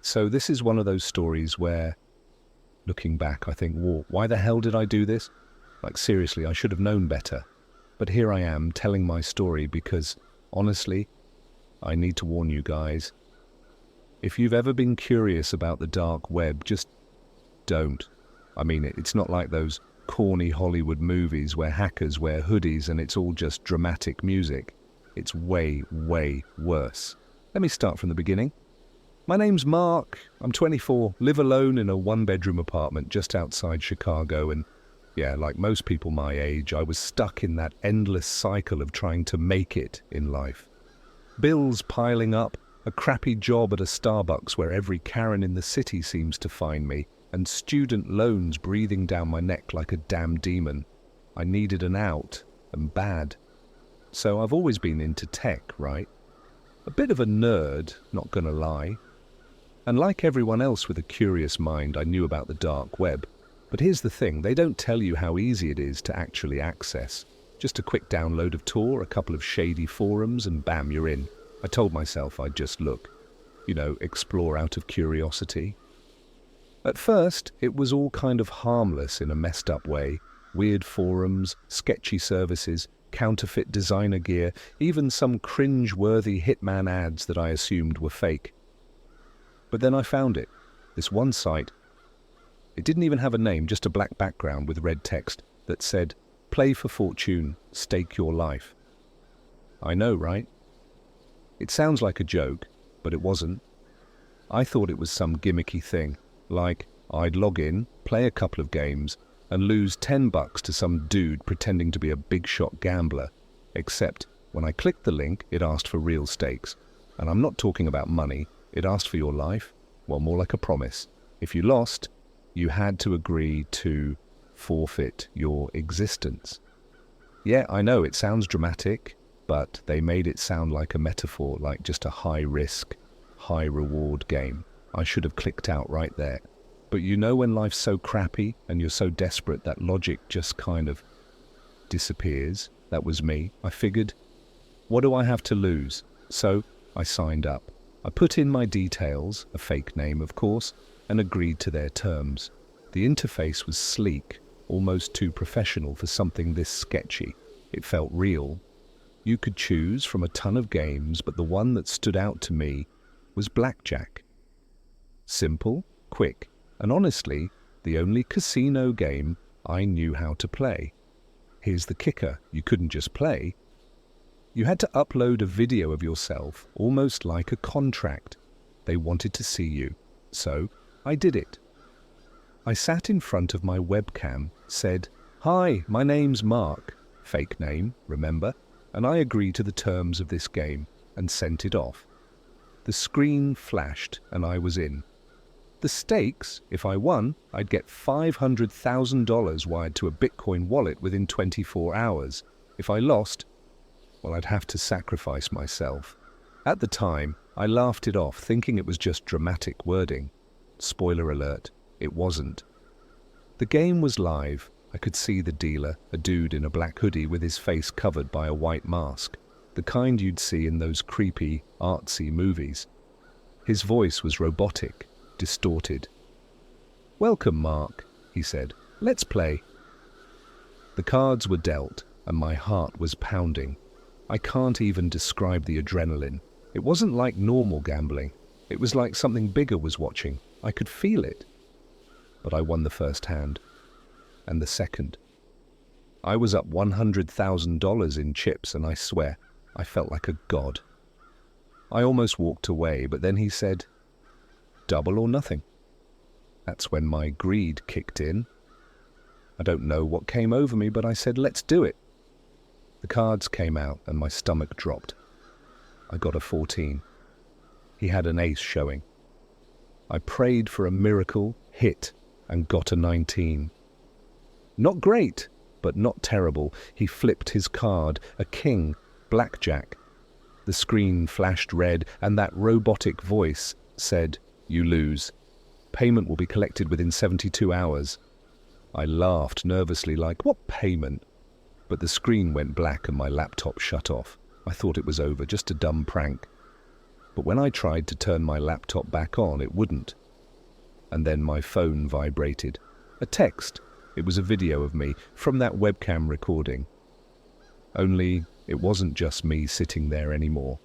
Right, so this is one of those stories where, looking back, I think, whoa, why the hell did I do this? Like, seriously, I should have known better. But here I am telling my story because, honestly, I need to warn you guys. If you've ever been curious about the dark web, just don't. I mean, it's not like those corny Hollywood movies where hackers wear hoodies and it's all just dramatic music. It's way, way worse. Let me start from the beginning. My name's Mark. I'm 24, live alone in a one-bedroom apartment just outside Chicago, and yeah, like most people my age, I was stuck in that endless cycle of trying to make it in life. Bills piling up, a crappy job at a Starbucks where every Karen in the city seems to find me, and student loans breathing down my neck like a damn demon. I needed an out, and bad. So I've always been into tech, right? A bit of a nerd, not gonna lie. And like everyone else with a curious mind, I knew about the dark web. But here's the thing, they don't tell you how easy it is to actually access. Just a quick download of Tor, a couple of shady forums, and bam, you're in. I told myself I'd just look. Explore out of curiosity. At first, it was all kind of harmless in a messed up way. Weird forums, sketchy services, counterfeit designer gear, even some cringe-worthy hitman ads that I assumed were fake. But then I found it. This one site. It didn't even have a name, just a black background with red text that said, "Play for fortune, stake your life." I know, right? It sounds like a joke, but it wasn't. I thought it was some gimmicky thing, like I'd log in, play a couple of games, and lose $10 to some dude pretending to be a big-shot gambler. Except, when I clicked the link, it asked for real stakes. And I'm not talking about money. It asked for your life. Well, more like a promise. If you lost, you had to agree to forfeit your existence. Yeah, I know, it sounds dramatic, but they made it sound like a metaphor, like just a high-risk, high-reward game. I should have clicked out right there. But when life's so crappy and you're so desperate that logic just kind of disappears? That was me. I figured, what do I have to lose? So I signed up. I put in my details, a fake name of course, and agreed to their terms. The interface was sleek, almost too professional for something this sketchy. It felt real. You could choose from a ton of games, but the one that stood out to me was Blackjack. Simple, quick, and honestly, the only casino game I knew how to play. Here's the kicker, you couldn't just play. You had to upload a video of yourself, almost like a contract. They wanted to see you, so I did it. I sat in front of my webcam, said, "Hi, my name's Mark," fake name, remember, and I agreed to the terms of this game, and sent it off. The screen flashed, and I was in. The stakes, if I won, I'd get $500,000 wired to a Bitcoin wallet within 24 hours. If I lost, well, I'd have to sacrifice myself. At the time, I laughed it off, thinking it was just dramatic wording. Spoiler alert, it wasn't. The game was live. I could see the dealer, a dude in a black hoodie with his face covered by a white mask, the kind you'd see in those creepy, artsy movies. His voice was robotic, distorted. "Welcome, Mark," he said. "Let's play." The cards were dealt, and my heart was pounding. I can't even describe the adrenaline. It wasn't like normal gambling. It was like something bigger was watching. I could feel it. But I won the first hand. And the second. I was up $100,000 in chips, and I swear, I felt like a god. I almost walked away, but then he said, "Double or nothing." That's when my greed kicked in. I don't know what came over me, but I said, "Let's do it." The cards came out and my stomach dropped. I got a 14. He had an ace showing. I prayed for a miracle, hit, and got a 19. Not great, but not terrible. He flipped his card, a king, Blackjack. The screen flashed red and that robotic voice said, "You lose. Payment will be collected within 72 hours. I laughed nervously like, "What payment?" But the screen went black and my laptop shut off. I thought it was over, just a dumb prank. But when I tried to turn my laptop back on, it wouldn't. And then my phone vibrated. A text. It was a video of me from that webcam recording. Only it wasn't just me sitting there anymore.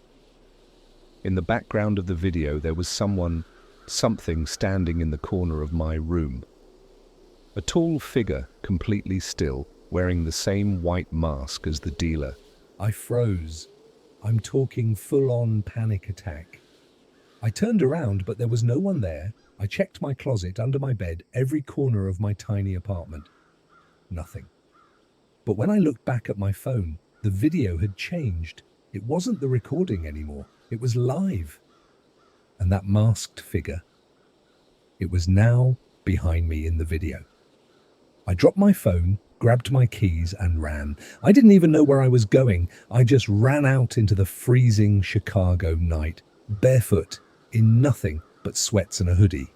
In the background of the video, there was something standing in the corner of my room. A tall figure, completely still, wearing the same white mask as the dealer. I froze. I'm talking full-on panic attack. I turned around, but there was no one there. I checked my closet, under my bed, every corner of my tiny apartment. Nothing. But when I looked back at my phone, the video had changed. It wasn't the recording anymore. It was live. And that masked figure, it was now behind me in the video. I dropped my phone, grabbed my keys and ran. I didn't even know where I was going. I just ran out into the freezing Chicago night, barefoot, in nothing but sweats and a hoodie.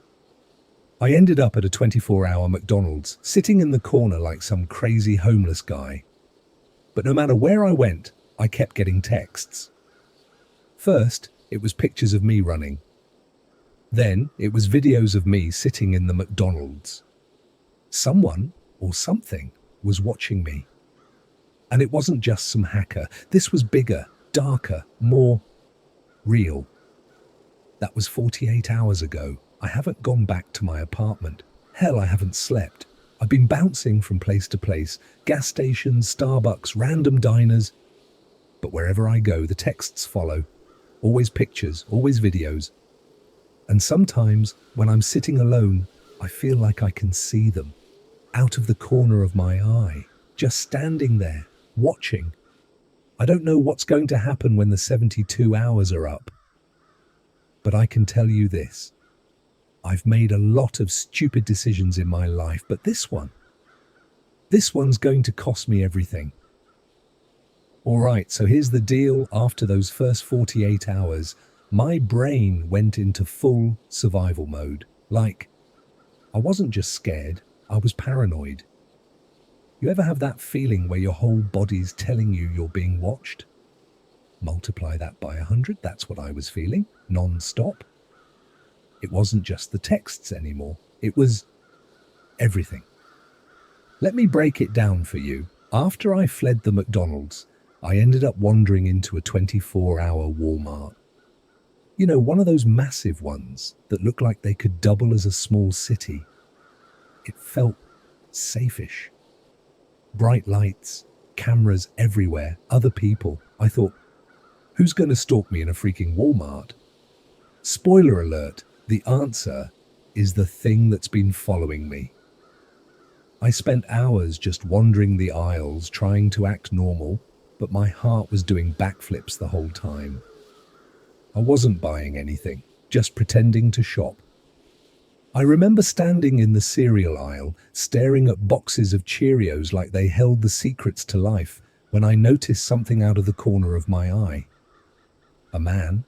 I ended up at a 24-hour McDonald's, sitting in the corner like some crazy homeless guy. But no matter where I went, I kept getting texts. First, it was pictures of me running. Then, it was videos of me sitting in the McDonald's. Someone, or something, was watching me. And it wasn't just some hacker. This was bigger, darker, more real. That was 48 hours ago. I haven't gone back to my apartment. Hell, I haven't slept. I've been bouncing from place to place, gas stations, Starbucks, random diners. But wherever I go, the texts follow. Always pictures, always videos. And sometimes, when I'm sitting alone, I feel like I can see them. Out of the corner of my eye, just standing there, watching. I don't know what's going to happen when the 72 hours are up. But I can tell you this. I've made a lot of stupid decisions in my life, but this one's going to cost me everything. All right, so here's the deal. After those first 48 hours, my brain went into full survival mode. Like, I wasn't just scared, I was paranoid. You ever have that feeling where your whole body's telling you you're being watched? Multiply that by 100, that's what I was feeling, non-stop. It wasn't just the texts anymore, it was everything. Let me break it down for you. After I fled the McDonald's, I ended up wandering into a 24-hour Walmart. You know, one of those massive ones that look like they could double as a small city. It felt safe-ish. Bright lights, cameras everywhere, other people. I thought, who's going to stalk me in a freaking Walmart? Spoiler alert, the answer is the thing that's been following me. I spent hours just wandering the aisles trying to act normal, but my heart was doing backflips the whole time. I wasn't buying anything, just pretending to shop. I remember standing in the cereal aisle, staring at boxes of Cheerios like they held the secrets to life, when I noticed something out of the corner of my eye. A man,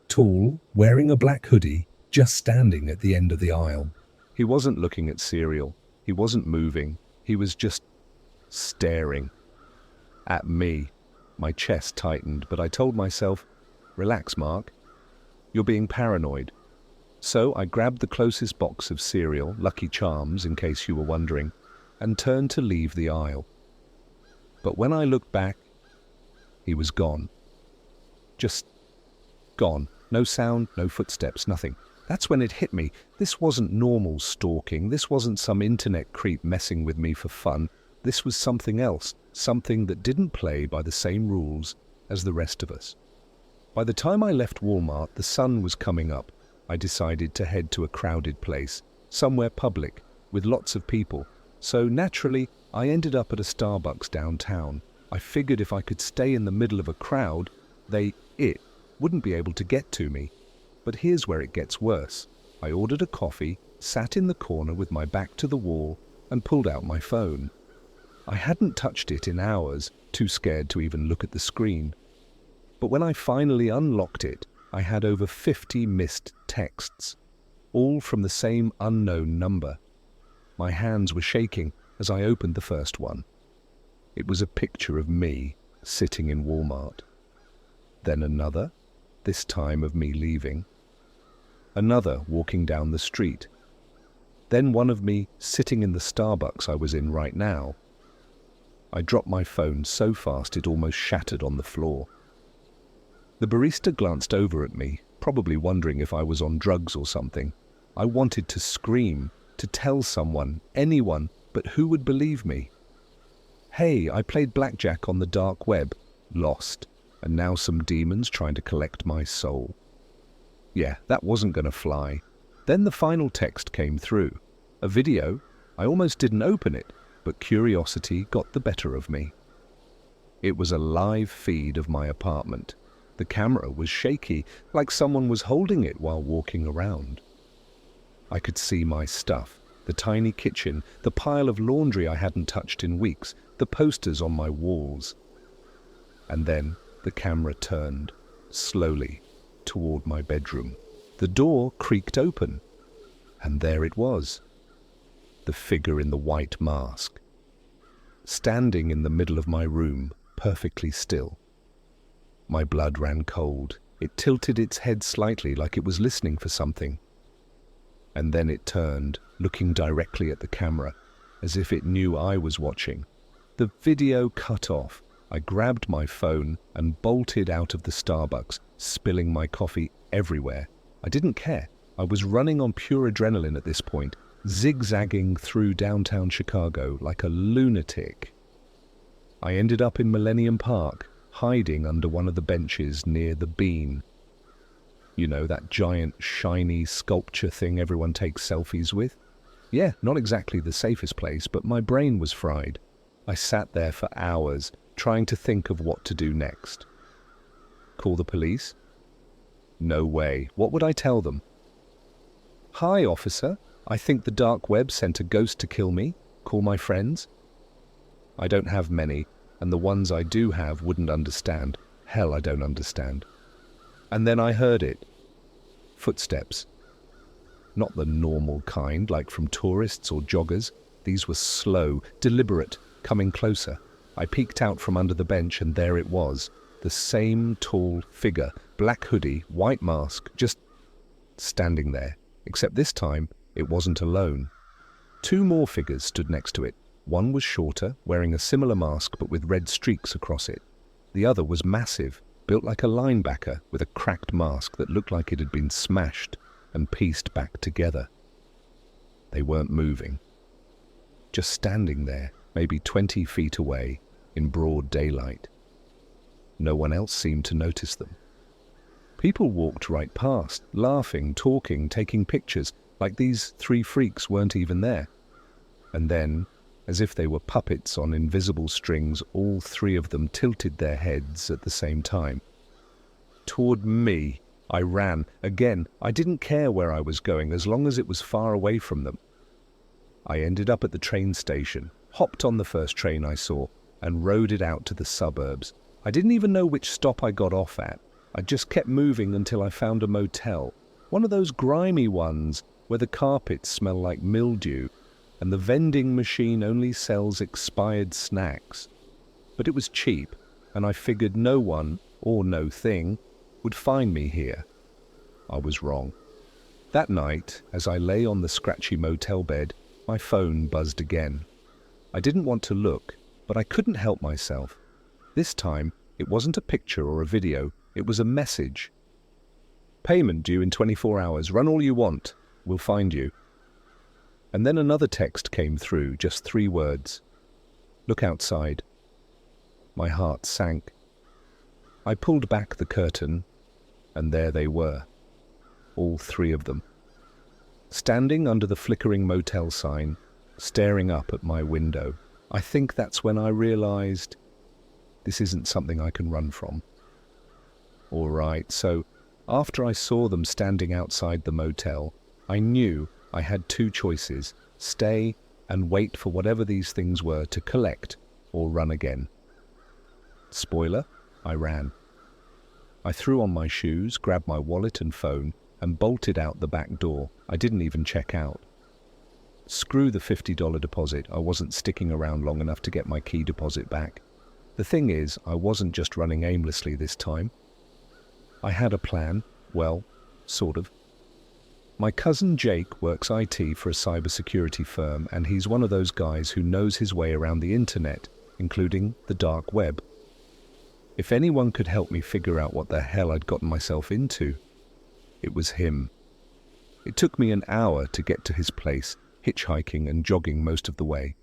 tall, wearing a black hoodie, just standing at the end of the aisle. He wasn't looking at cereal. He wasn't moving. He was just staring at me. My chest tightened, but I told myself, relax, Mark. You're being paranoid. So I grabbed the closest box of cereal, Lucky Charms in case you were wondering, and turned to leave the aisle. But when I looked back, he was gone. Just gone. No sound, no footsteps, nothing. That's when it hit me. This wasn't normal stalking. This wasn't some internet creep messing with me for fun. This was something else, something that didn't play by the same rules as the rest of us. By the time I left Walmart, the sun was coming up. I decided to head to a crowded place, somewhere public, with lots of people. So naturally, I ended up at a Starbucks downtown. I figured if I could stay in the middle of a crowd, it wouldn't be able to get to me. But here's where it gets worse. I ordered a coffee, sat in the corner with my back to the wall, and pulled out my phone. I hadn't touched it in hours, too scared to even look at the screen. But when I finally unlocked it, I had over 50 missed texts, all from the same unknown number. My hands were shaking as I opened the first one. It was a picture of me sitting in Walmart. Then another, this time of me leaving. Another walking down the street. Then one of me sitting in the Starbucks I was in right now. I dropped my phone so fast it almost shattered on the floor. The barista glanced over at me, probably wondering if I was on drugs or something. I wanted to scream, to tell someone, anyone, but who would believe me? Hey, I played blackjack on the dark web, lost, and now some demons trying to collect my soul. Yeah, that wasn't going to fly. Then the final text came through. A video. I almost didn't open it, but curiosity got the better of me. It was a live feed of my apartment. The camera was shaky, like someone was holding it while walking around. I could see my stuff, the tiny kitchen, the pile of laundry I hadn't touched in weeks, the posters on my walls. And then the camera turned, slowly, toward my bedroom. The door creaked open, and there it was, the figure in the white mask, standing in the middle of my room, perfectly still. My blood ran cold. It tilted its head slightly like it was listening for something. And then it turned, looking directly at the camera, as if it knew I was watching. The video cut off. I grabbed my phone and bolted out of the Starbucks, spilling my coffee everywhere. I didn't care. I was running on pure adrenaline at this point, zigzagging through downtown Chicago like a lunatic. I ended up in Millennium Park, hiding under one of the benches near the Bean. You know, that giant, shiny sculpture thing everyone takes selfies with? Yeah, not exactly the safest place, but my brain was fried. I sat there for hours, trying to think of what to do next. Call the police? No way. What would I tell them? Hi, officer. I think the dark web sent a ghost to kill me. Call my friends? I don't have many, and the ones I do have wouldn't understand. Hell, I don't understand. And then I heard it. Footsteps. Not the normal kind, like from tourists or joggers. These were slow, deliberate, coming closer. I peeked out from under the bench, and there it was. The same tall figure, black hoodie, white mask, just standing there. Except this time, it wasn't alone. Two more figures stood next to it. One was shorter, wearing a similar mask but with red streaks across it. The other was massive, built like a linebacker with a cracked mask that looked like it had been smashed and pieced back together. They weren't moving. Just standing there, maybe 20 feet away, in broad daylight. No one else seemed to notice them. People walked right past, laughing, talking, taking pictures, like these three freaks weren't even there. And then, as if they were puppets on invisible strings, all three of them tilted their heads at the same time. Toward me. I ran. Again, I didn't care where I was going as long as it was far away from them. I ended up at the train station, hopped on the first train I saw, and rode it out to the suburbs. I didn't even know which stop I got off at. I just kept moving until I found a motel, one of those grimy ones where the carpets smell like mildew and the vending machine only sells expired snacks. But it was cheap, and I figured no one, or no thing, would find me here. I was wrong. That night, as I lay on the scratchy motel bed, my phone buzzed again. I didn't want to look, but I couldn't help myself. This time, it wasn't a picture or a video, it was a message. Payment due in 24 hours, run all you want, we'll find you. And then another text came through, just 3 words. Look outside. My heart sank. I pulled back the curtain, and there they were, all 3 of them, standing under the flickering motel sign, staring up at my window. I think that's when I realized this isn't something I can run from. All right, so after I saw them standing outside the motel, I knew I had 2 choices, stay and wait for whatever these things were to collect, or run again. Spoiler, I ran. I threw on my shoes, grabbed my wallet and phone, and bolted out the back door. I didn't even check out. Screw the $50 deposit, I wasn't sticking around long enough to get my key deposit back. The thing is, I wasn't just running aimlessly this time. I had a plan. Well, sort of. My cousin Jake works IT for a cybersecurity firm, and he's one of those guys who knows his way around the internet, including the dark web. If anyone could help me figure out what the hell I'd gotten myself into, it was him. It took me an hour to get to his place, hitchhiking and jogging most of the way.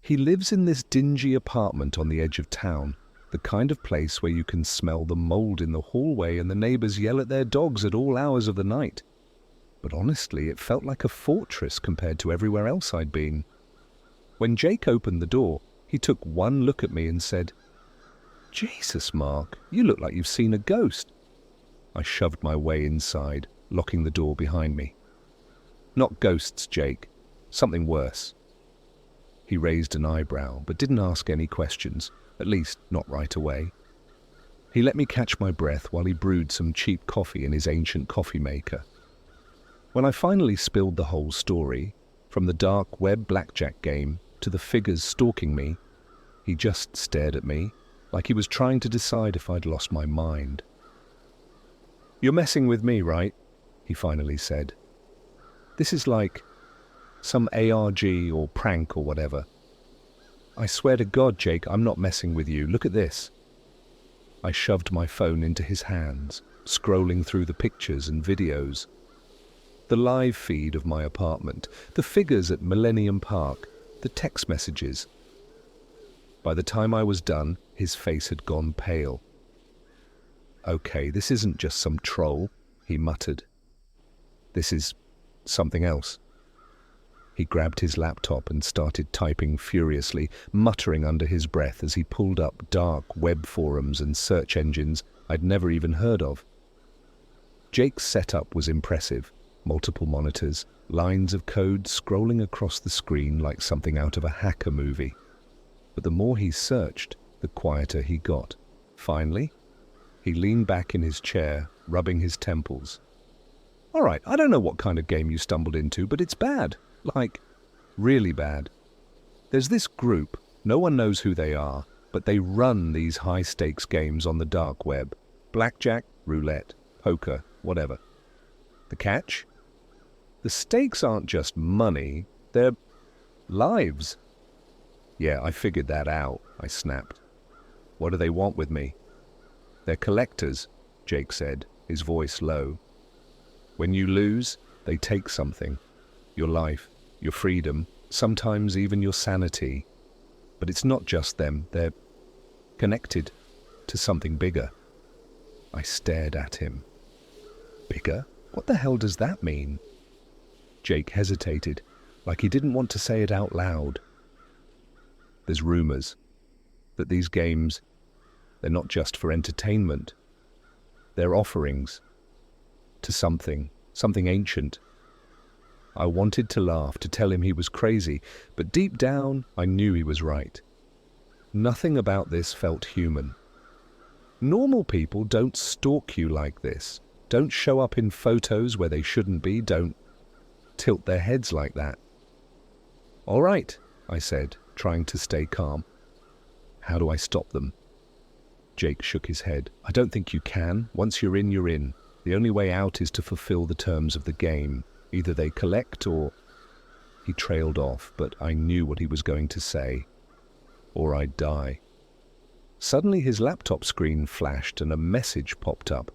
He lives in this dingy apartment on the edge of town, the kind of place where you can smell the mold in the hallway and the neighbors yell at their dogs at all hours of the night. But honestly, it felt like a fortress compared to everywhere else I'd been. When Jake opened the door, he took one look at me and said, "Jesus, Mark, you look like you've seen a ghost." I shoved my way inside, locking the door behind me. "Not ghosts, Jake. Something worse." He raised an eyebrow, but didn't ask any questions, at least not right away. He let me catch my breath while he brewed some cheap coffee in his ancient coffee maker. When I finally spilled the whole story, from the dark web blackjack game to the figures stalking me, he just stared at me, like he was trying to decide if I'd lost my mind. "You're messing with me, right?" he finally said. "This is like some ARG or prank or whatever." "I swear to God, Jake, I'm not messing with you. Look at this." I shoved my phone into his hands, scrolling through the pictures and videos. The live feed of my apartment, the figures at Millennium Park, the text messages. By the time I was done, his face had gone pale. "Okay, this isn't just some troll," he muttered. "This is something else." He grabbed his laptop and started typing furiously, muttering under his breath as he pulled up dark web forums and search engines I'd never even heard of. Jake's setup was impressive. Multiple monitors, lines of code scrolling across the screen like something out of a hacker movie. But the more he searched, the quieter he got. Finally, he leaned back in his chair, rubbing his temples. "All right, I don't know what kind of game you stumbled into, but it's bad. Like, really bad. There's this group, no one knows who they are, but they run these high-stakes games on the dark web. Blackjack, roulette, poker, whatever. The catch? The stakes aren't just money, they're lives." "Yeah, I figured that out," I snapped. "What do they want with me?" "They're collectors," Jake said, his voice low. "When you lose, they take something. Your life, your freedom, sometimes even your sanity. But it's not just them, they're connected to something bigger." I stared at him. "Bigger? What the hell does that mean?" Jake hesitated, like he didn't want to say it out loud. "There's rumors that these games, they're not just for entertainment. They're offerings to something ancient." I wanted to laugh, to tell him he was crazy, but deep down I knew he was right. Nothing about this felt human. Normal people don't stalk you like this, don't show up in photos where they shouldn't be, don't tilt their heads like that. "All right," I said, trying to stay calm. "How do I stop them?" Jake shook his head. "I don't think you can. Once you're in, you're in. The only way out is to fulfill the terms of the game. Either they collect or..." He trailed off, but I knew what he was going to say. "Or I'd die." Suddenly his laptop screen flashed and a message popped up.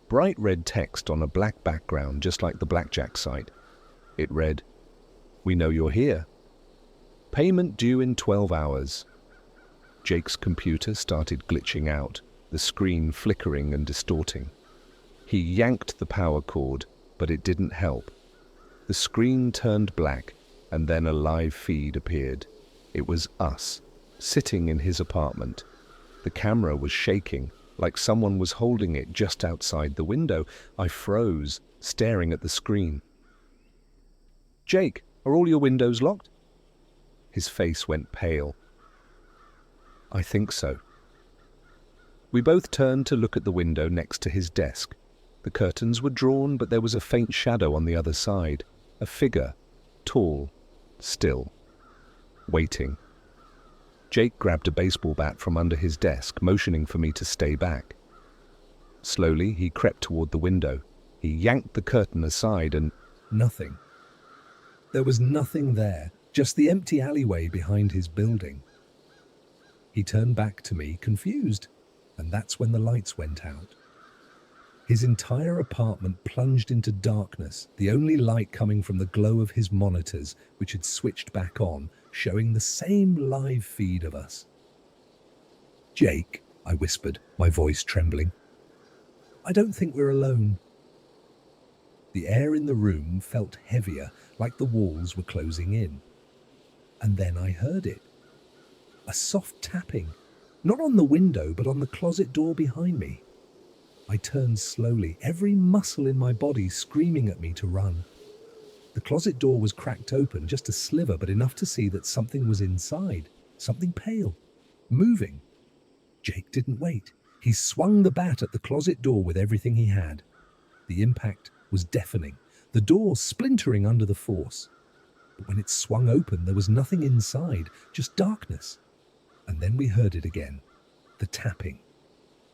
Bright red text on a black background, just like the Blackjack site. It read, "We know you're here. Payment due in 12 hours. Jake's computer started glitching out, the screen flickering and distorting. He yanked the power cord, but it didn't help. The screen turned black, and then a live feed appeared. It was us, sitting in his apartment. The camera was shaking, like someone was holding it just outside the window. I froze, staring at the screen. "Jake, are all your windows locked?" His face went pale. "I think so." We both turned to look at the window next to his desk. The curtains were drawn, but there was a faint shadow on the other side. A figure, tall, still, waiting. Jake grabbed a baseball bat from under his desk, motioning for me to stay back. Slowly, he crept toward the window. He yanked the curtain aside and Nothing. There was nothing there, just the empty alleyway behind his building. He turned back to me, confused, and that's when the lights went out. His entire apartment plunged into darkness, the only light coming from the glow of his monitors, which had switched back on, showing the same live feed of us. "Jake," I whispered, my voice trembling. "I don't think we're alone." The air in the room felt heavier, like the walls were closing in. And then I heard it. A soft tapping, not on the window, but on the closet door behind me. I turned slowly, every muscle in my body screaming at me to run. The closet door was cracked open, just a sliver, but enough to see that something was inside, something pale, moving. Jake didn't wait. He swung the bat at the closet door with everything he had. The impact was deafening, the door splintering under the force. But when it swung open, there was nothing inside, just darkness. And then we heard it again, the tapping.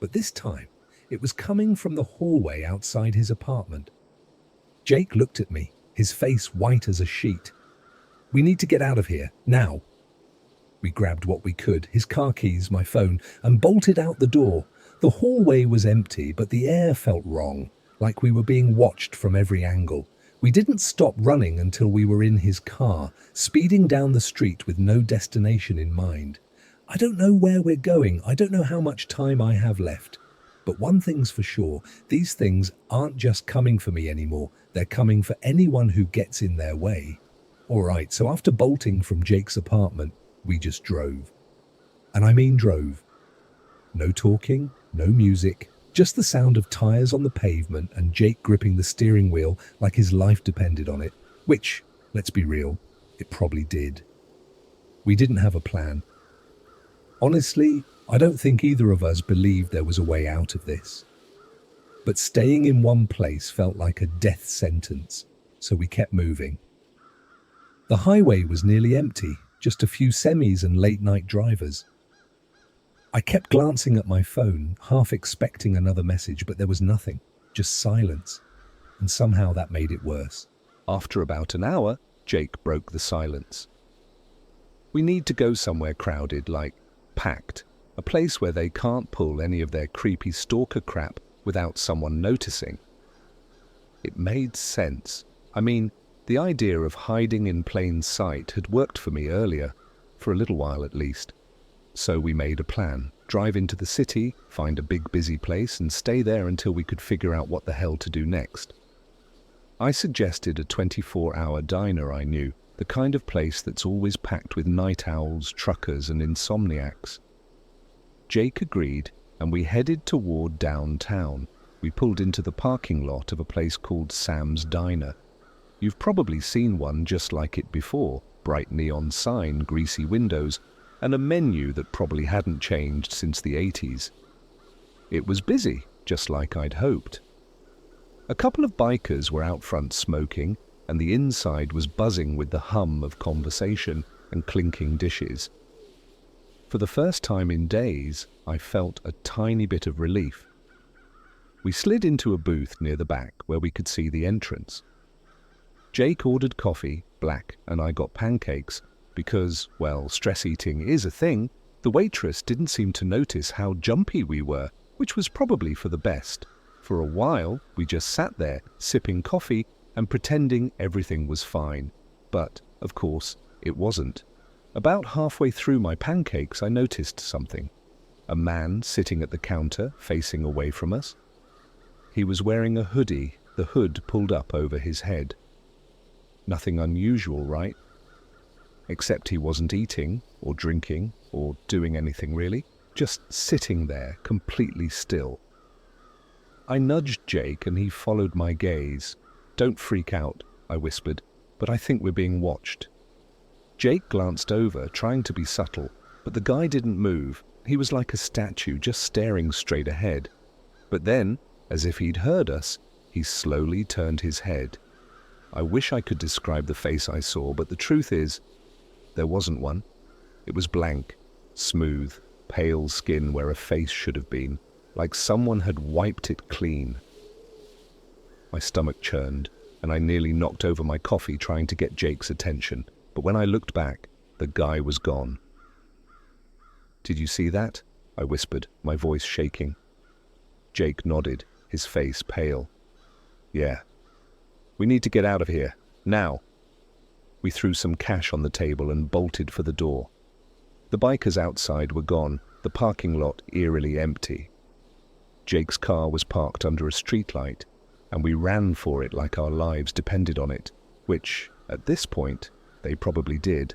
But this time, it was coming from the hallway outside his apartment. Jake looked at me, his face white as a sheet. "We need to get out of here, now." We grabbed what we could, his car keys, my phone, and bolted out the door. The hallway was empty, but the air felt wrong, like we were being watched from every angle. We didn't stop running until we were in his car, speeding down the street with no destination in mind. I don't know where we're going. I don't know how much time I have left. But one thing's for sure, these things aren't just coming for me anymore. They're coming for anyone who gets in their way. All right, so after bolting from Jake's apartment, we just drove. And I mean drove. No talking, no music, just the sound of tires on the pavement and Jake gripping the steering wheel like his life depended on it, which, let's be real, it probably did. We didn't have a plan. Honestly, I don't think either of us believed there was a way out of this. But staying in one place felt like a death sentence, so we kept moving. The highway was nearly empty, just a few semis and late-night drivers. I kept glancing at my phone, half expecting another message, but there was nothing, just silence. And somehow that made it worse. after about an hour, Jake broke the silence. "We need to go somewhere crowded, like packed. A place where they can't pull any of their creepy stalker crap without someone noticing." It made sense. I mean, the idea of hiding in plain sight had worked for me earlier, for a little while at least. So we made a plan. Drive into the city, find a big busy place, and stay there until we could figure out what the hell to do next. I suggested a 24-hour diner I knew, the kind of place that's always packed with night owls, truckers, and insomniacs. Jake agreed, and we headed toward downtown. We pulled into the parking lot of a place called Sam's Diner. You've probably seen one just like it before, bright neon sign, greasy windows, and a menu that probably hadn't changed since the 80s. It was busy, just like I'd hoped. A couple of bikers were out front smoking, and the inside was buzzing with the hum of conversation and clinking dishes. For the first time in days, I felt a tiny bit of relief. We slid into a booth near the back where we could see the entrance. Jake ordered coffee, black, and I got pancakes because, well, stress eating is a thing. The waitress didn't seem to notice how jumpy we were, which was probably for the best. For a while, we just sat there, sipping coffee and pretending everything was fine. But, of course, it wasn't. About halfway through my pancakes, I noticed something. A man sitting at the counter, facing away from us. He was wearing a hoodie, the hood pulled up over his head. Nothing unusual, right? Except he wasn't eating, or drinking, or doing anything really. Just sitting there, completely still. I nudged Jake and he followed my gaze. "Don't freak out," I whispered, "but I think we're being watched." Jake glanced over, trying to be subtle, but the guy didn't move. He was like a statue, just staring straight ahead. But then, as if he'd heard us, he slowly turned his head. I wish I could describe the face I saw, but the truth is, there wasn't one. It was blank, smooth, pale skin where a face should have been. like someone had wiped it clean. My stomach churned, and I nearly knocked over my coffee trying to get Jake's attention. But when I looked back, the guy was gone. "Did you see that?" I whispered, my voice shaking. Jake nodded, his face pale. "Yeah. We need to get out of here, now." We threw some cash on the table and bolted for the door. The bikers outside were gone, the parking lot eerily empty. Jake's car was parked under a streetlight, and we ran for it like our lives depended on it, which, at this point, they probably did.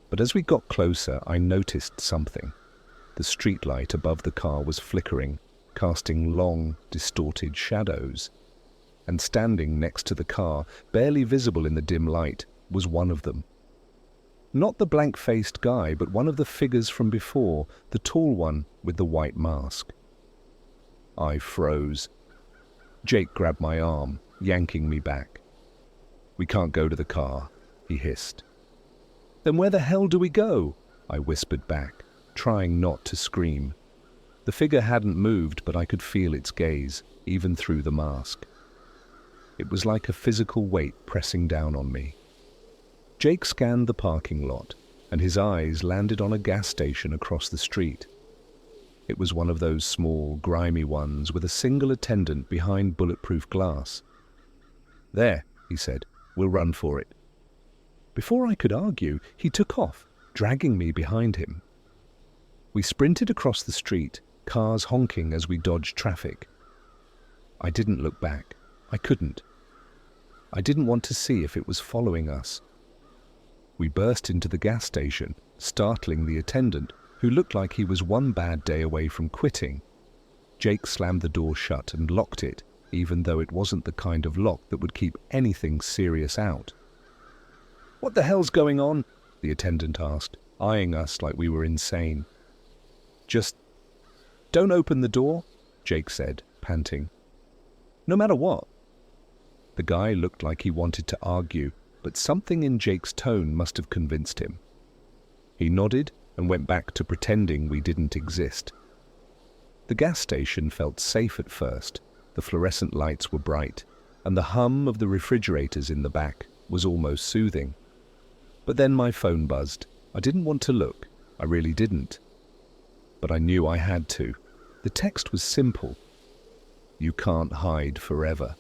But as we got closer, I noticed something. The streetlight above the car was flickering, casting long, distorted shadows. And standing next to the car, barely visible in the dim light, was one of them. Not the blank-faced guy, but one of the figures from before, the tall one with the white mask. I froze. Jake grabbed my arm, yanking me back. "We can't go to the car," he hissed. "Then where the hell do we go?" I whispered back, trying not to scream. The figure hadn't moved, but I could feel its gaze, even through the mask. It was like a physical weight pressing down on me. Jake scanned the parking lot, and his eyes landed on a gas station across the street. It was one of those small, grimy ones with a single attendant behind bulletproof glass. "There," he said, "we'll run for it." Before I could argue, he took off, dragging me behind him. We sprinted across the street, cars honking as we dodged traffic. I didn't look back. I couldn't. I didn't want to see if it was following us. We burst into the gas station, startling the attendant, who looked like he was one bad day away from quitting. Jake slammed the door shut and locked it, even though it wasn't the kind of lock that would keep anything serious out. "What the hell's going on?" the attendant asked, eyeing us like we were insane. "Just don't open the door," Jake said, panting. "No matter what." The guy looked like he wanted to argue, but something in Jake's tone must have convinced him. He nodded and went back to pretending we didn't exist. The gas station felt safe at first. The fluorescent lights were bright, and the hum of the refrigerators in the back was almost soothing. But then my phone buzzed. I didn't want to look. I really didn't. But I knew I had to. The text was simple. "You can't hide forever."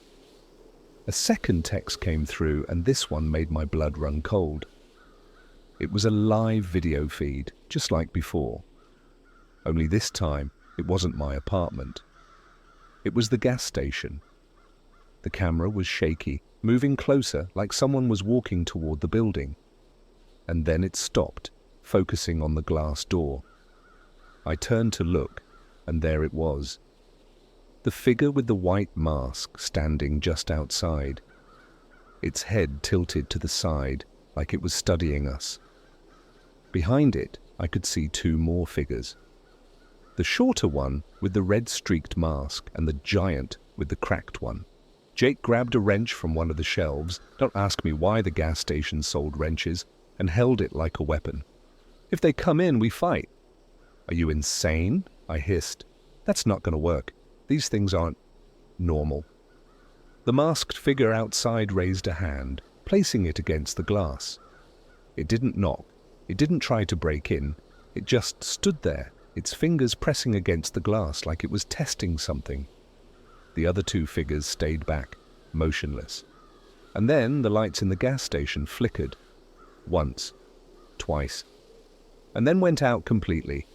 A second text came through, and this one made my blood run cold. It was a live video feed, just like before. Only this time, it wasn't my apartment. It was the gas station. The camera was shaky, moving closer like someone was walking toward the building. And then it stopped, focusing on the glass door. I turned to look, and there it was. The figure with the white mask standing just outside. Its head tilted to the side, like it was studying us. Behind it, I could see two more figures. The shorter one with the red-streaked mask and the giant with the cracked one. Jake grabbed a wrench from one of the shelves, don't ask me why the gas station sold wrenches, and held it like a weapon. "If they come in, we fight." "Are you insane?" I hissed. "That's not going to work. These things aren't normal." The masked figure outside raised a hand, placing it against the glass. It didn't knock. It didn't try to break in. It just stood there, its fingers pressing against the glass like it was testing something. The other two figures stayed back, motionless. And then the lights in the gas station flickered. Once. Twice. And then went out completely.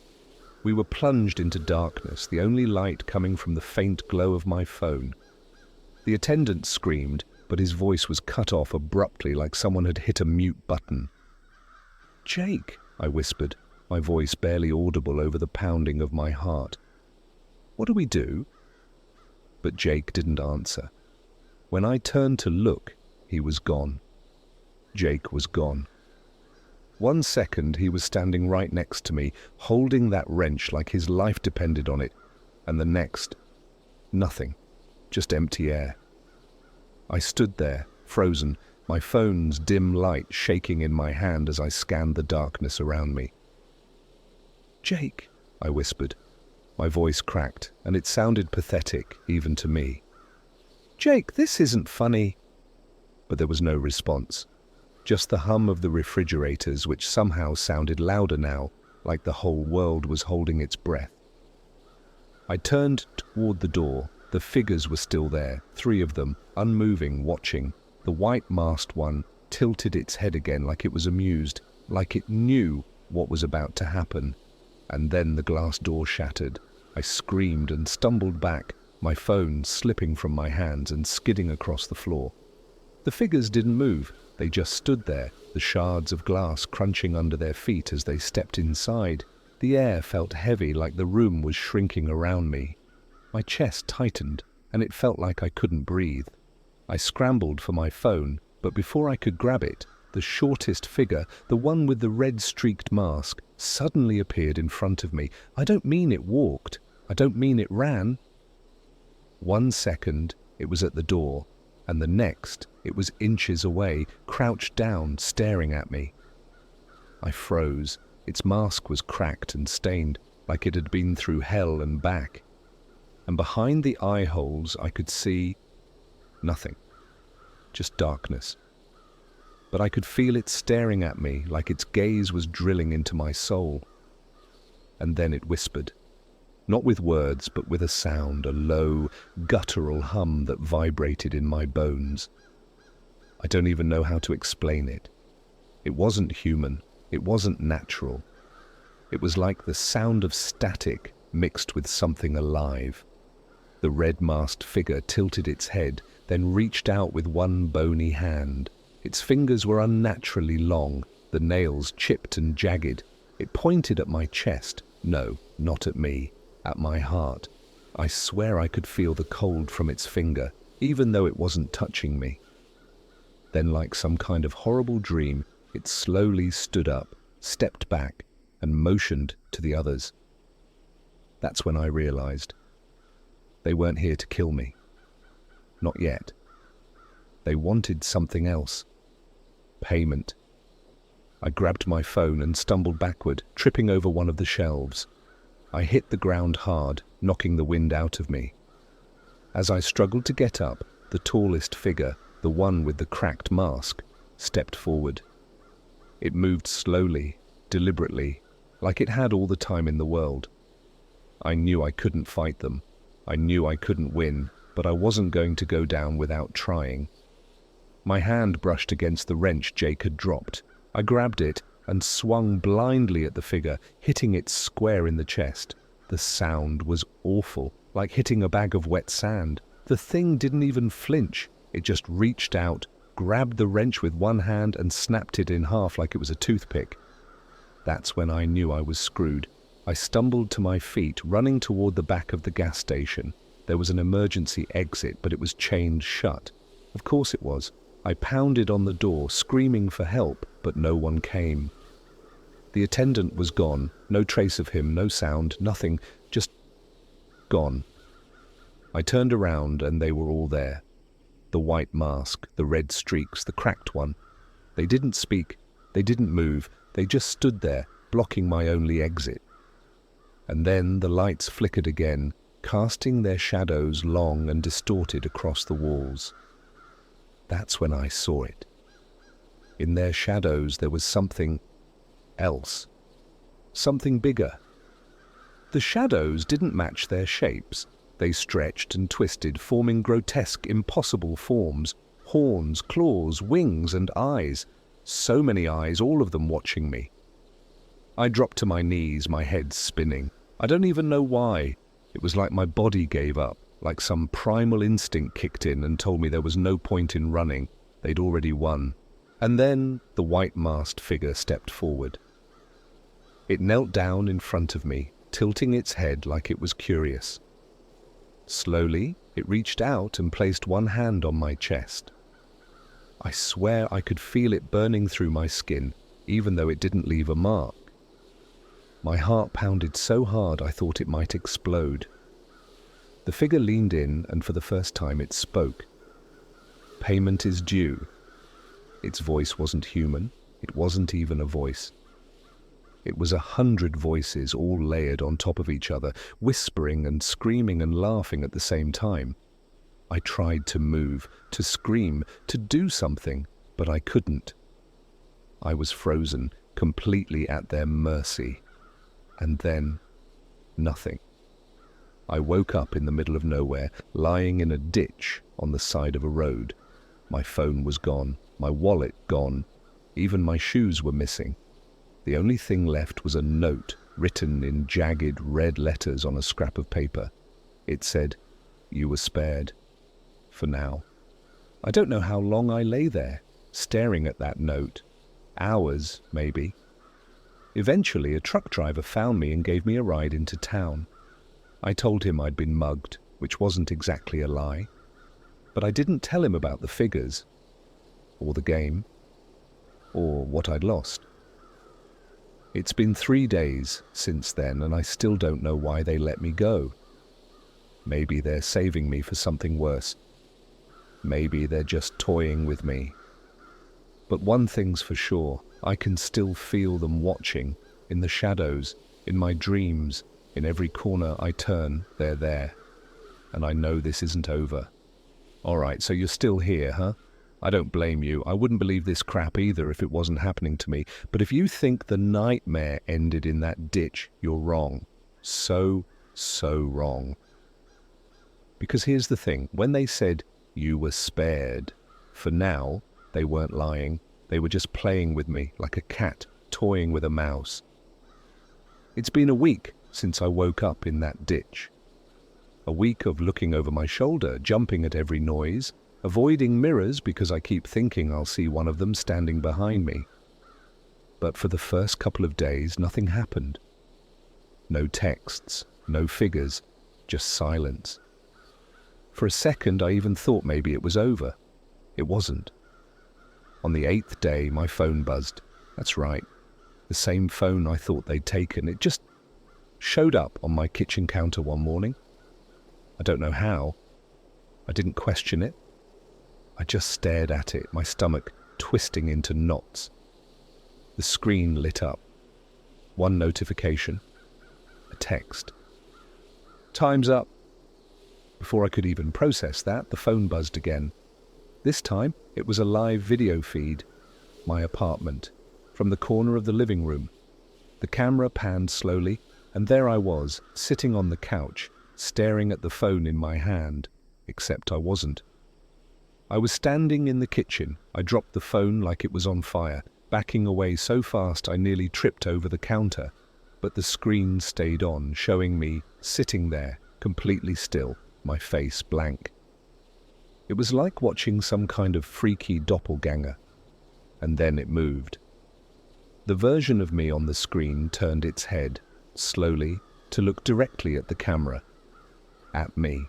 We were plunged into darkness, the only light coming from the faint glow of my phone. The attendant screamed, but his voice was cut off abruptly like someone had hit a mute button. "Jake," I whispered, my voice barely audible over the pounding of my heart. "What do we do?" But Jake didn't answer. When I turned to look, he was gone. Jake was gone. 1 second he was standing right next to me, holding that wrench like his life depended on it, and the next, nothing, just empty air. I stood there, frozen, my phone's dim light shaking in my hand as I scanned the darkness around me. "Jake," I whispered. My voice cracked, and it sounded pathetic, even to me. "Jake, this isn't funny." But there was no response. Just the hum of the refrigerators, which somehow sounded louder now, like the whole world was holding its breath. I turned toward the door. The figures were still there, 3 of them, unmoving, watching. The white-masked one tilted its head again like it was amused, like it knew what was about to happen. And then the glass door shattered. I screamed and stumbled back, my phone slipping from my hands and skidding across the floor. The figures didn't move. They just stood there, the shards of glass crunching under their feet as they stepped inside. The air felt heavy, like the room was shrinking around me. My chest tightened, and it felt like I couldn't breathe. I scrambled for my phone, but before I could grab it, the shortest figure, the one with the red-streaked mask, suddenly appeared in front of me. I don't mean it walked. I don't mean it ran. 1 second, it was at the door, and the next, it was inches away, crouched down, staring at me. I froze. Its mask was cracked and stained, like it had been through hell and back. And behind the eye holes, I could see nothing, just darkness. But I could feel it staring at me, like its gaze was drilling into my soul. And then it whispered, not with words, but with a sound, a low, guttural hum that vibrated in my bones. I don't even know how to explain it. It wasn't human. It wasn't natural. It was like the sound of static mixed with something alive. The red-masked figure tilted its head, then reached out with one bony hand. Its fingers were unnaturally long, the nails chipped and jagged. It pointed at my chest. No, not at me, at my heart. I swear I could feel the cold from its finger, even though it wasn't touching me. Then, like some kind of horrible dream, it slowly stood up, stepped back, and motioned to the others. That's when I realized. They weren't here to kill me. Not yet. They wanted something else. Payment. I grabbed my phone and stumbled backward, tripping over one of the shelves. I hit the ground hard, knocking the wind out of me. As I struggled to get up, the tallest figure, the one with the cracked mask, stepped forward. It moved slowly, deliberately, like it had all the time in the world. I knew I couldn't fight them. I knew I couldn't win, but I wasn't going to go down without trying. My hand brushed against the wrench Jake had dropped. I grabbed it and swung blindly at the figure, hitting it square in the chest. The sound was awful, like hitting a bag of wet sand. The thing didn't even flinch. It just reached out, grabbed the wrench with one hand and snapped it in half like it was a toothpick. That's when I knew I was screwed. I stumbled to my feet, running toward the back of the gas station. There was an emergency exit, but it was chained shut. Of course it was. I pounded on the door, screaming for help, but no one came. The attendant was gone. No trace of him, no sound, nothing, just gone. I turned around and they were all there. The white mask, the red streaks, the cracked one. They didn't speak. They didn't move. They just stood there, blocking my only exit. And then the lights flickered again, casting their shadows long and distorted across the walls. That's when I saw it. In their shadows there was something else. Something bigger. The shadows didn't match their shapes. They stretched and twisted, forming grotesque, impossible forms. Horns, claws, wings, and eyes. So many eyes, all of them watching me. I dropped to my knees, my head spinning. I don't even know why. It was like my body gave up, like some primal instinct kicked in and told me there was no point in running. They'd already won. And then the white-masked figure stepped forward. It knelt down in front of me, tilting its head like it was curious. Slowly, it reached out and placed one hand on my chest. I swear I could feel it burning through my skin, even though it didn't leave a mark. My heart pounded so hard I thought it might explode. The figure leaned in, and for the first time it spoke. Payment is due. Its voice wasn't human. It wasn't even a voice. It was 100 voices all layered on top of each other, whispering and screaming and laughing at the same time. I tried to move, to scream, to do something, but I couldn't. I was frozen, completely at their mercy. And then, nothing. I woke up in the middle of nowhere, lying in a ditch on the side of a road. My phone was gone, my wallet gone, even my shoes were missing. The only thing left was a note written in jagged red letters on a scrap of paper. It said, "You were spared. For now." I don't know how long I lay there, staring at that note. Hours, maybe. Eventually, a truck driver found me and gave me a ride into town. I told him I'd been mugged, which wasn't exactly a lie. But I didn't tell him about the figures, or the game, or what I'd lost. It's been 3 days since then, and I still don't know why they let me go. Maybe they're saving me for something worse. Maybe they're just toying with me. But one thing's for sure, I can still feel them watching, in the shadows, in my dreams, in every corner I turn, they're there. And I know this isn't over. All right, so you're still here, huh? I don't blame you. I wouldn't believe this crap either if it wasn't happening to me. But if you think the nightmare ended in that ditch, you're wrong. So wrong. Because here's the thing. When they said you were spared, for now, they weren't lying. They were just playing with me like a cat toying with a mouse. It's been a week since I woke up in that ditch. A week of looking over my shoulder, jumping at every noise, avoiding mirrors because I keep thinking I'll see one of them standing behind me. But for the first couple of days, nothing happened. No texts, no figures, just silence. For a second, I even thought maybe it was over. It wasn't. On the 8th day, my phone buzzed. That's right. The same phone I thought they'd taken. It just showed up on my kitchen counter one morning. I don't know how. I didn't question it. I just stared at it, my stomach twisting into knots. The screen lit up. One notification. A text. "Time's up." Before I could even process that, the phone buzzed again. This time, it was a live video feed. My apartment. From the corner of the living room. The camera panned slowly, and there I was, sitting on the couch, staring at the phone in my hand, except I wasn't. I was standing in the kitchen. I dropped the phone like it was on fire, backing away so fast I nearly tripped over the counter. But the screen stayed on, showing me sitting there, completely still, my face blank. It was like watching some kind of freaky doppelganger. And then it moved. The version of me on the screen turned its head, slowly, to look directly at the camera. At me.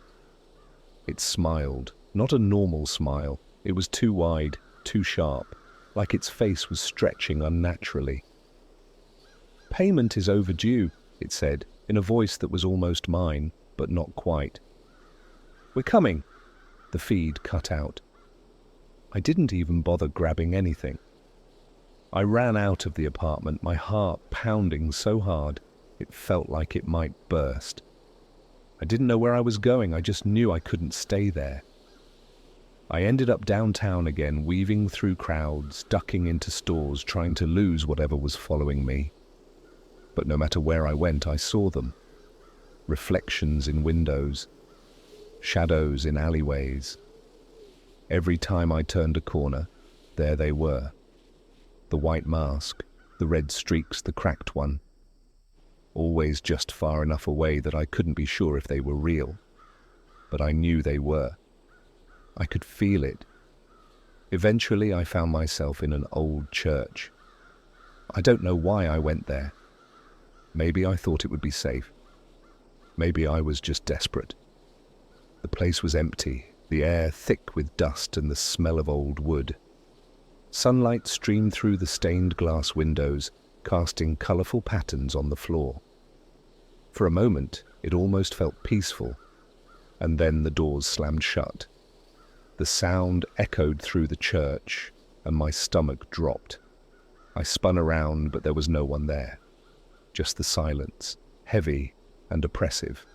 It smiled. Not a normal smile. It was too wide, too sharp, like its face was stretching unnaturally. "Payment is overdue," it said, in a voice that was almost mine, but not quite. "We're coming." The feed cut out. I didn't even bother grabbing anything. I ran out of the apartment, my heart pounding so hard it felt like it might burst. I didn't know where I was going, I just knew I couldn't stay there. I ended up downtown again, weaving through crowds, ducking into stores, trying to lose whatever was following me. But no matter where I went, I saw them. Reflections in windows, shadows in alleyways. Every time I turned a corner, there they were. The white mask, the red streaks, the cracked one. Always just far enough away that I couldn't be sure if they were real. But I knew they were. I could feel it. Eventually I found myself in an old church. I don't know why I went there. Maybe I thought it would be safe. Maybe I was just desperate. The place was empty, the air thick with dust and the smell of old wood. Sunlight streamed through the stained glass windows, casting colourful patterns on the floor. For a moment, it almost felt peaceful, and then the doors slammed shut. The sound echoed through the church, and my stomach dropped. I spun around, but there was no one there. just the silence, heavy and oppressive.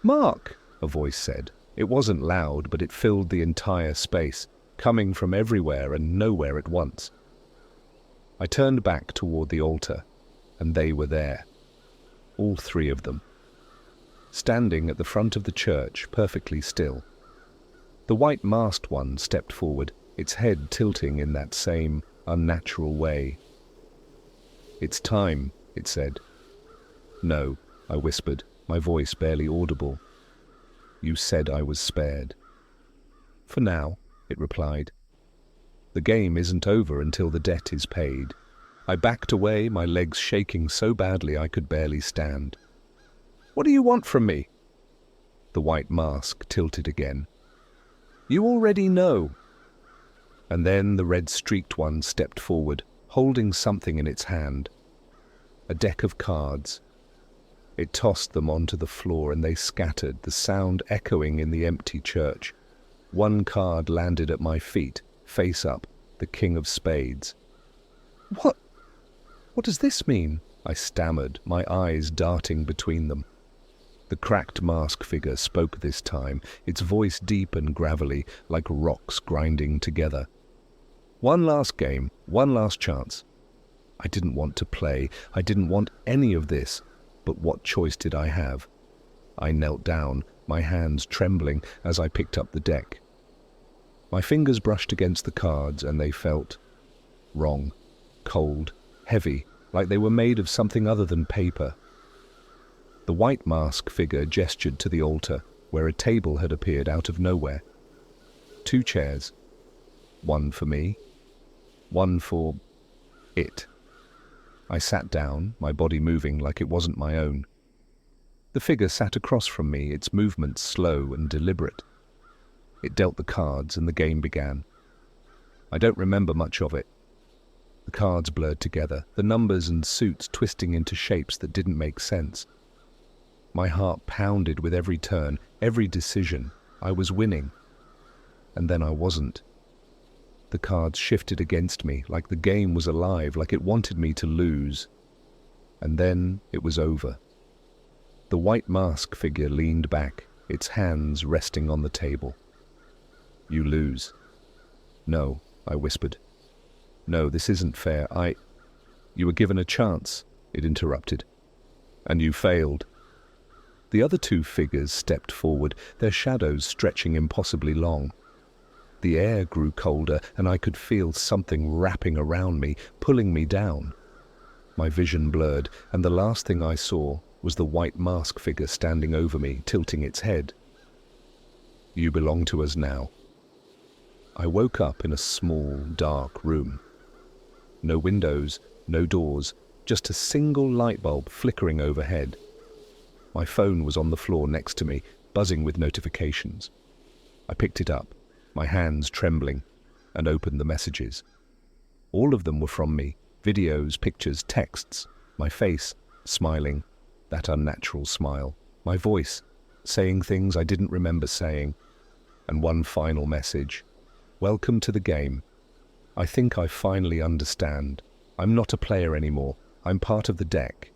"Mark," a voice said. It wasn't loud, but it filled the entire space, coming from everywhere and nowhere at once. I turned back toward the altar, and they were there. All three of them. Standing at the front of the church, perfectly still. The white-masked one stepped forward, its head tilting in that same unnatural way. "It's time," it said. "No," I whispered, my voice barely audible. "You said I was spared." "For now," it replied. "The game isn't over until the debt is paid." I backed away, my legs shaking so badly I could barely stand. "What do you want from me?" The white mask tilted again. "You already know." And then the red-streaked one stepped forward, holding something in its hand. A deck of cards. It tossed them onto the floor and they scattered, the sound echoing in the empty church. One card landed at my feet, face up, the King of Spades. What does this mean?" I stammered, my eyes darting between them. The cracked mask figure spoke this time, its voice deep and gravelly, like rocks grinding together. "One last game, one last chance." I didn't want to play, I didn't want any of this, but what choice did I have? I knelt down, my hands trembling as I picked up the deck. My fingers brushed against the cards and they felt wrong, cold, heavy, like they were made of something other than paper. The white mask figure gestured to the altar, where a table had appeared out of nowhere. 2 chairs. One for me, one for it. I sat down, my body moving like it wasn't my own. The figure sat across from me, its movements slow and deliberate. It dealt the cards and the game began. I don't remember much of it. The cards blurred together, the numbers and suits twisting into shapes that didn't make sense. My heart pounded with every turn, every decision. I was winning. And then I wasn't. The cards shifted against me, like the game was alive, like it wanted me to lose. And then it was over. The white mask figure leaned back, its hands resting on the table. "You lose." "No," I whispered. "No, this isn't fair. You were given a chance," it interrupted. "And you failed." The other 2 figures stepped forward, their shadows stretching impossibly long. The air grew colder, and I could feel something wrapping around me, pulling me down. My vision blurred, and the last thing I saw was the white mask figure standing over me, tilting its head. "You belong to us now." I woke up in a small, dark room. No windows, no doors, just a single light bulb flickering overhead. My phone was on the floor next to me, buzzing with notifications. I picked it up, my hands trembling, and opened the messages. All of them were from me, videos, pictures, texts, my face, smiling, that unnatural smile, my voice, saying things I didn't remember saying, and one final message. "Welcome to the game. I think I finally understand. I'm not a player anymore. I'm part of the deck.